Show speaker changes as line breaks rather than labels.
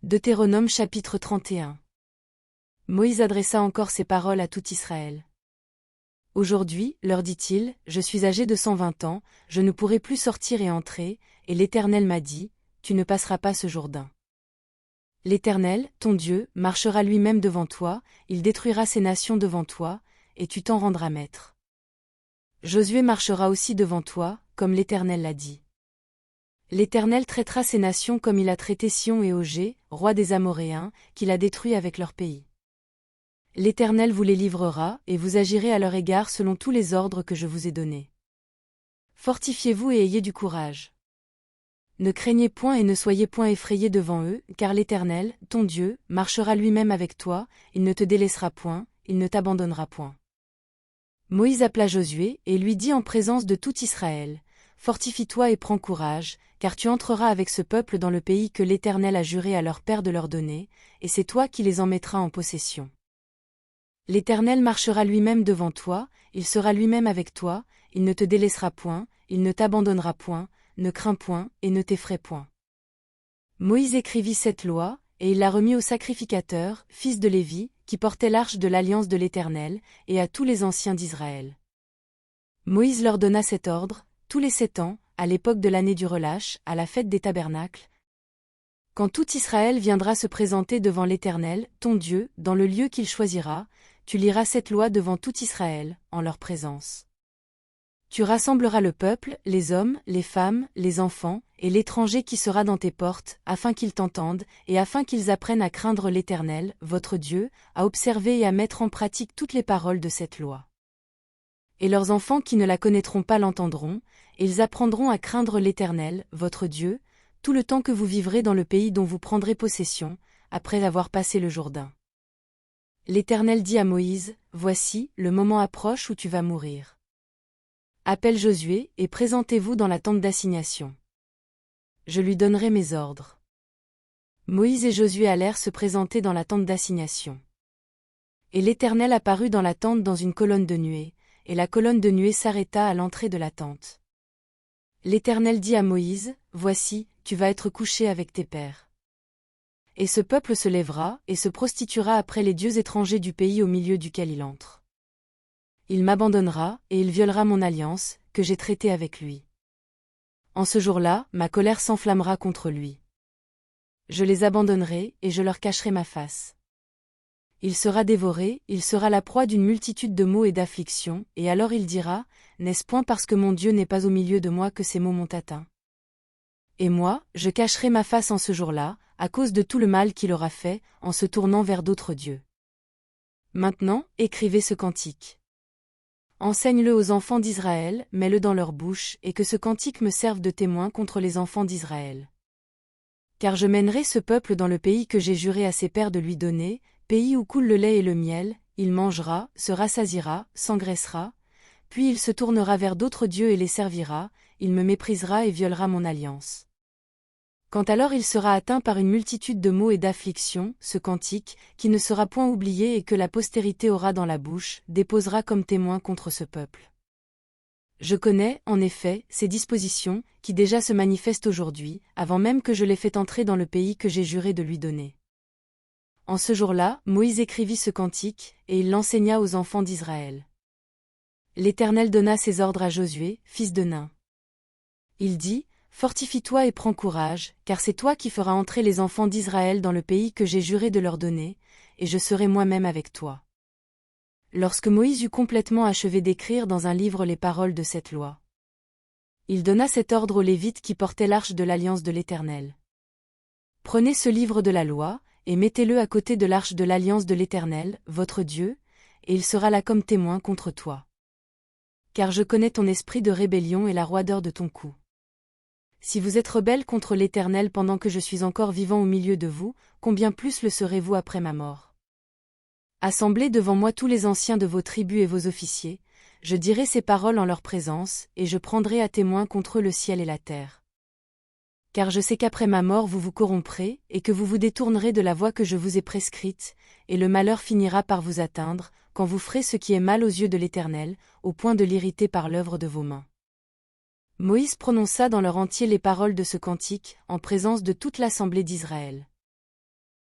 Deutéronome chapitre 31. Moïse adressa encore ces paroles à tout Israël. Aujourd'hui, leur dit-il, je suis âgé de 120 ans, je ne pourrai plus sortir et entrer, et l'Éternel m'a dit, tu ne passeras pas ce Jourdain. L'Éternel, ton Dieu, marchera lui-même devant toi, il détruira ces nations devant toi, et tu t'en rendras maître. Josué marchera aussi devant toi, comme l'Éternel l'a dit. L'Éternel traitera ces nations comme il a traité Sion et Ogé, rois des Amoréens, qu'il a détruits avec leur pays. L'Éternel vous les livrera, et vous agirez à leur égard selon tous les ordres que je vous ai donnés. Fortifiez-vous et ayez du courage. Ne craignez point et ne soyez point effrayés devant eux, car l'Éternel, ton Dieu, marchera lui-même avec toi, il ne te délaissera point, il ne t'abandonnera point. Moïse appela Josué, et lui dit en présence de tout Israël, fortifie-toi et prends courage, car tu entreras avec ce peuple dans le pays que l'Éternel a juré à leur père de leur donner, et c'est toi qui les en mettras en possession. L'Éternel marchera lui-même devant toi, il sera lui-même avec toi, il ne te délaissera point, il ne t'abandonnera point, ne crains point et ne t'effraie point. Moïse écrivit cette loi, et il la remit au sacrificateur, fils de Lévi, qui portait l'arche de l'alliance de l'Éternel, et à tous les anciens d'Israël. Moïse leur donna cet ordre, tous les 7 ans, à l'époque de l'année du relâche, à la fête des tabernacles. Quand tout Israël viendra se présenter devant l'Éternel, ton Dieu, dans le lieu qu'il choisira, tu liras cette loi devant tout Israël, en leur présence. Tu rassembleras le peuple, les hommes, les femmes, les enfants, et l'étranger qui sera dans tes portes, afin qu'ils t'entendent, et afin qu'ils apprennent à craindre l'Éternel, votre Dieu, à observer et à mettre en pratique toutes les paroles de cette loi. Et leurs enfants qui ne la connaîtront pas l'entendront, et ils apprendront à craindre l'Éternel, votre Dieu, tout le temps que vous vivrez dans le pays dont vous prendrez possession, après avoir passé le Jourdain. L'Éternel dit à Moïse, voici, le moment approche où tu vas mourir. Appelle Josué, et présentez-vous dans la tente d'assignation. Je lui donnerai mes ordres. Moïse et Josué allèrent se présenter dans la tente d'assignation. Et l'Éternel apparut dans la tente dans une colonne de nuée, et la colonne de nuée s'arrêta à l'entrée de la tente. L'Éternel dit à Moïse, voici, tu vas être couché avec tes pères. Et ce peuple se lèvera, et se prostituera après les dieux étrangers du pays au milieu duquel il entre. Il m'abandonnera, et il violera mon alliance, que j'ai traitée avec lui. En ce jour-là, ma colère s'enflammera contre lui. Je les abandonnerai, et je leur cacherai ma face. Il sera dévoré, il sera la proie d'une multitude de maux et d'afflictions, et alors il dira, n'est-ce point parce que mon Dieu n'est pas au milieu de moi que ces maux m'ont atteint? Et moi, je cacherai ma face en ce jour-là, à cause de tout le mal qu'il aura fait, en se tournant vers d'autres dieux. Maintenant, écrivez ce cantique. Enseigne-le aux enfants d'Israël, mets-le dans leur bouche, et que ce cantique me serve de témoin contre les enfants d'Israël. Car je mènerai ce peuple dans le pays que j'ai juré à ses pères de lui donner, pays où coule le lait et le miel, il mangera, se rassasiera, s'engraissera, puis il se tournera vers d'autres dieux et les servira, il me méprisera et violera mon alliance. Quand alors il sera atteint par une multitude de maux et d'afflictions, ce cantique, qui ne sera point oublié et que la postérité aura dans la bouche, déposera comme témoin contre ce peuple. Je connais, en effet, ces dispositions, qui déjà se manifestent aujourd'hui, avant même que je les fasse entrer dans le pays que j'ai juré de lui donner. En ce jour-là, Moïse écrivit ce cantique, et il l'enseigna aux enfants d'Israël. L'Éternel donna ses ordres à Josué, fils de Nun. Il dit, fortifie-toi et prends courage, car c'est toi qui feras entrer les enfants d'Israël dans le pays que j'ai juré de leur donner, et je serai moi-même avec toi. Lorsque Moïse eut complètement achevé d'écrire dans un livre les paroles de cette loi, il donna cet ordre aux Lévites qui portaient l'arche de l'alliance de l'Éternel. Prenez ce livre de la loi, et mettez-le à côté de l'arche de l'alliance de l'Éternel, votre Dieu, et il sera là comme témoin contre toi. Car je connais ton esprit de rébellion et la roideur de ton cou. Si vous êtes rebelles contre l'Éternel pendant que je suis encore vivant au milieu de vous, combien plus le serez-vous après ma mort? Assemblez devant moi tous les anciens de vos tribus et vos officiers, je dirai ces paroles en leur présence, et je prendrai à témoin contre eux le ciel et la terre. Car je sais qu'après ma mort vous vous corromprez, et que vous vous détournerez de la voie que je vous ai prescrite, et le malheur finira par vous atteindre, quand vous ferez ce qui est mal aux yeux de l'Éternel, au point de l'irriter par l'œuvre de vos mains. Moïse prononça dans leur entier les paroles de ce cantique, en présence de toute l'assemblée d'Israël.